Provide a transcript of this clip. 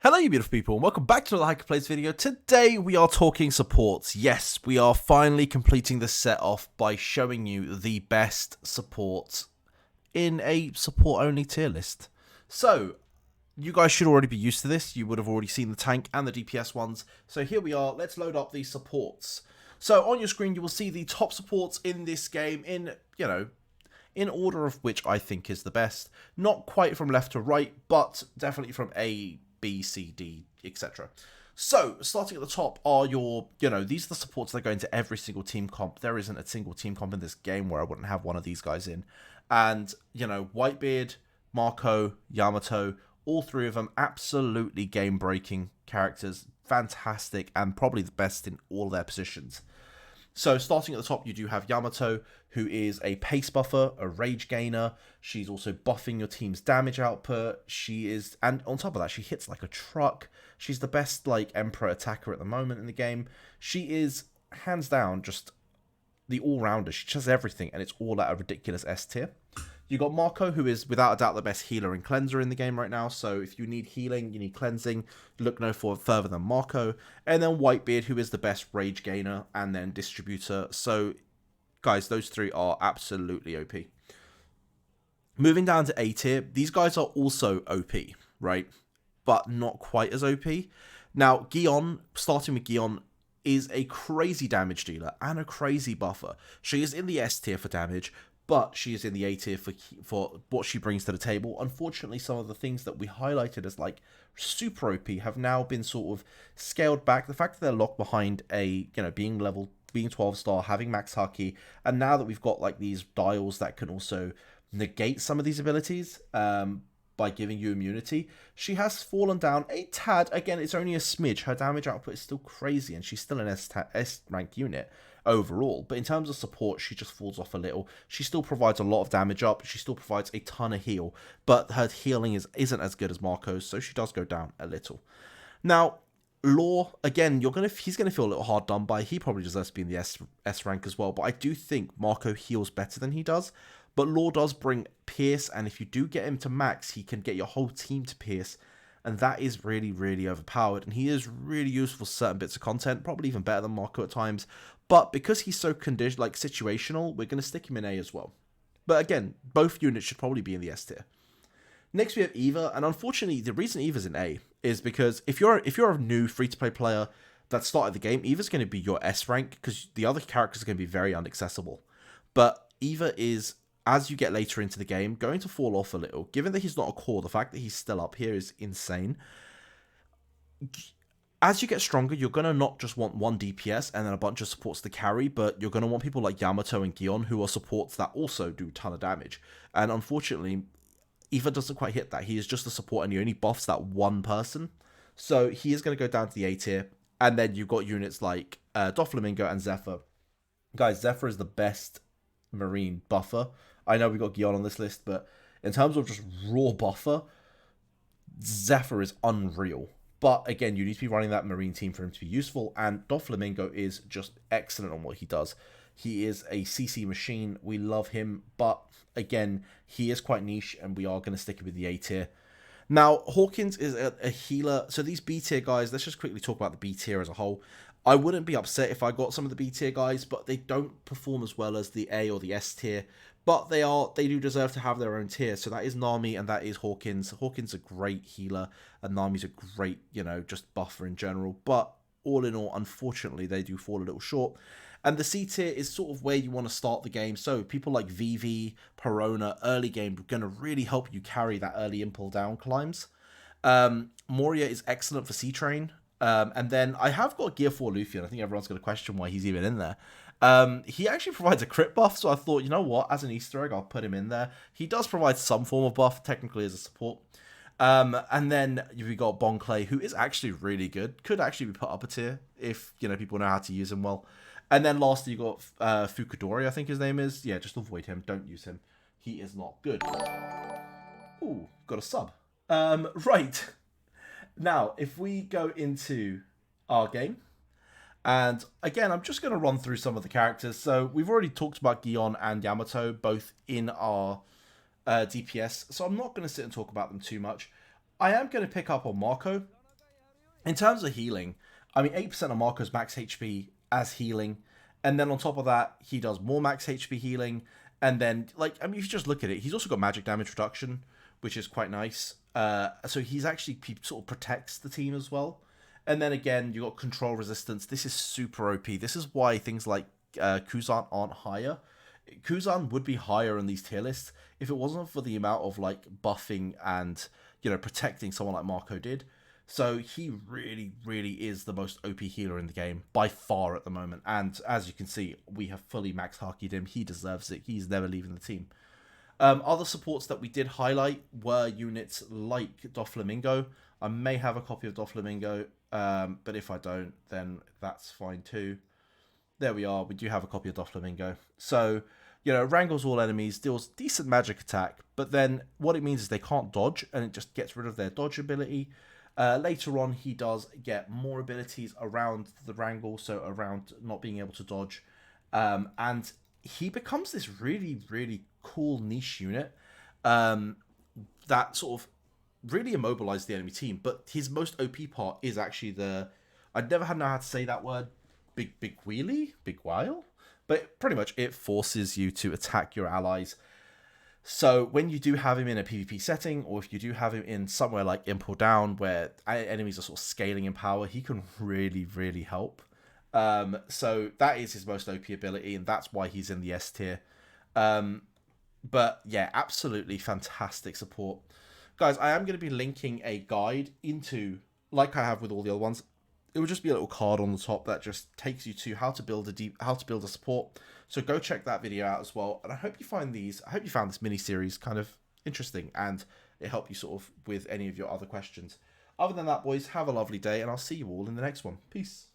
Hello you beautiful people and welcome back to another Hiker Plays video. Today we are talking supports. Yes, we are finally completing the set off by showing you the best supports in a support only tier list. So, you guys should already be used to this. You would have already seen the tank and the DPS ones. So here we are, let's load up these supports. So on your screen you will see the top supports in this game in, in order of which I think is the best. Not quite from left to right, but definitely from A, B, C, D, etc. So, starting at the top are your, these are the supports that go into every single team comp. There isn't a single team comp in this game where I wouldn't have one of these guys in. And, Whitebeard, Marco, Yamato, all three of them absolutely game-breaking characters. Fantastic, and probably the best in all their positions. So starting at the top, you do have Yamato, who is a pace buffer, a rage gainer. She's also buffing your team's damage output. And on top of that, she hits like a truck. She's the best, Emperor attacker at the moment in the game. She is, hands down, just the all-rounder. She does everything, and it's all at a ridiculous S tier. You got Marco, who is without a doubt the best healer and cleanser in the game right now. So if you need healing, you need cleansing, look no further than Marco. And then Whitebeard, who is the best rage gainer and then distributor. So guys, those three are absolutely OP. Moving down to A tier, these guys are also OP, right? But not quite as OP. Now, Gion, starting with Gion, is a crazy damage dealer and a crazy buffer. She is in the S tier for damage, but she is in the A tier for what she brings to the table. Unfortunately, some of the things that we highlighted as super OP have now been sort of scaled back. The fact that they're locked behind a, being 12 star, having max haki, and now that we've got these dials that can also negate some of these abilities by giving you immunity, she has fallen down a tad. Again, it's only a smidge. Her damage output is still crazy, and she's still an S rank unit overall, but in terms of support, she just falls off a little. She still provides a lot of damage up, she still provides a ton of heal, but her healing isn't as good as Marco's, so she does go down a little. Now, Law, again, he's gonna feel a little hard done by. He probably deserves to be in the S rank as well, but I do think Marco heals better than he does. But Law does bring Pierce, and if you do get him to max, he can get your whole team to Pierce, and that is really, really overpowered, and he is really useful for certain bits of content, probably even better than Marco at times. But because he's so situational, we're going to stick him in A as well. But again, both units should probably be in the S tier. Next we have Eva, and unfortunately the reason Eva's in A is because if you're a new free-to-play player that started the game, Eva's going to be your S rank because the other characters are going to be very inaccessible. But Eva is, as you get later into the game, going to fall off a little. Given that he's not a core, the fact that he's still up here is insane. As you get stronger, you're going to not just want one DPS and then a bunch of supports to carry, but you're going to want people like Yamato and Gion, who are supports that also do a ton of damage. And unfortunately, Eva doesn't quite hit that. He is just a support and he only buffs that one person. So he is going to go down to the A tier. And then you've got units like Doflamingo and Zephyr. Guys, Zephyr is the best Marine buffer. I know we've got Gion on this list, but in terms of just raw buffer, Zephyr is unreal. But again, you need to be running that Marine team for him to be useful, and Doflamingo is just excellent on what he does. He is a CC machine. We love him, but again, he is quite niche, and we are going to stick with the A tier. Now, Hawkins is a healer. So these B tier guys, let's just quickly talk about the B tier as a whole. I wouldn't be upset if I got some of the B tier guys, but they don't perform as well as the A or the S tier. But they do deserve to have their own tier. So that is Nami and that is Hawkins. Hawkins is a great healer and Nami's a great, just buffer in general. But all in all, unfortunately, they do fall a little short. And the C tier is sort of where you want to start the game. So people like Vivi, Perona, early game are going to really help you carry that early impulse down climbs. Moria is excellent for C-Train. And then I have got Gear 4 Luffy, and I think everyone's going to question why he's even in there. He actually provides a crit buff, so I thought, you know what, as an Easter egg, I'll put him in there. He does provide some form of buff, technically as a support. And then we got Bon Clay, who is actually really good. Could actually be put up a tier if, people know how to use him well. And then lastly, you got Fukudori, I think his name is. Yeah, just avoid him. Don't use him. He is not good. Ooh, got a sub. Right. Now, if we go into our game, and again, I'm just going to run through some of the characters. So we've already talked about Gion and Yamato, both in our DPS, so I'm not going to sit and talk about them too much. I am going to pick up on Marco. In terms of healing, I mean, 8% of Marco's max HP as healing. And then on top of that, he does more max HP healing. And then, like, I mean, if you just look at it, he's also got magic damage reduction, which is quite nice. So he's actually, he sort of protects the team as well. And then again, you got control resistance. This is super OP. This is why things like Kuzan aren't higher. Kuzan would be higher in these tier lists if it wasn't for the amount of like buffing and protecting someone like Marco did. So he really, really is the most OP healer in the game by far at the moment. And as you can see, we have fully max hakied him. He deserves it. He's never leaving the team. Other supports that we did highlight were units like Doflamingo. I may have a copy of Doflamingo, but if I don't, then that's fine too. There we are. We do have a copy of Doflamingo. So, wrangles all enemies, deals decent magic attack, but then what it means is they can't dodge, and it just gets rid of their dodge ability. Later on, he does get more abilities around the wrangle, so around not being able to dodge. And he becomes this really, really cool niche unit that sort of really immobilized the enemy team. But his most OP part is actually I never had know how to say that word, big wheelie, big while. But pretty much it forces you to attack your allies. So when you do have him in a PvP setting, or if you do have him in somewhere like Impel Down, where enemies are sort of scaling in power, he can really, really help. So that is his most OP ability, and that's why he's in the S tier. But yeah, absolutely fantastic support. Guys, I am going to be linking a guide into, like I have with all the other ones, it would just be a little card on the top that just takes you to how to build a support. So go check that video out as well. And I hope you found this mini series kind of interesting and it helped you sort of with any of your other questions. Other than that, boys, have a lovely day and I'll see you all in the next one. Peace.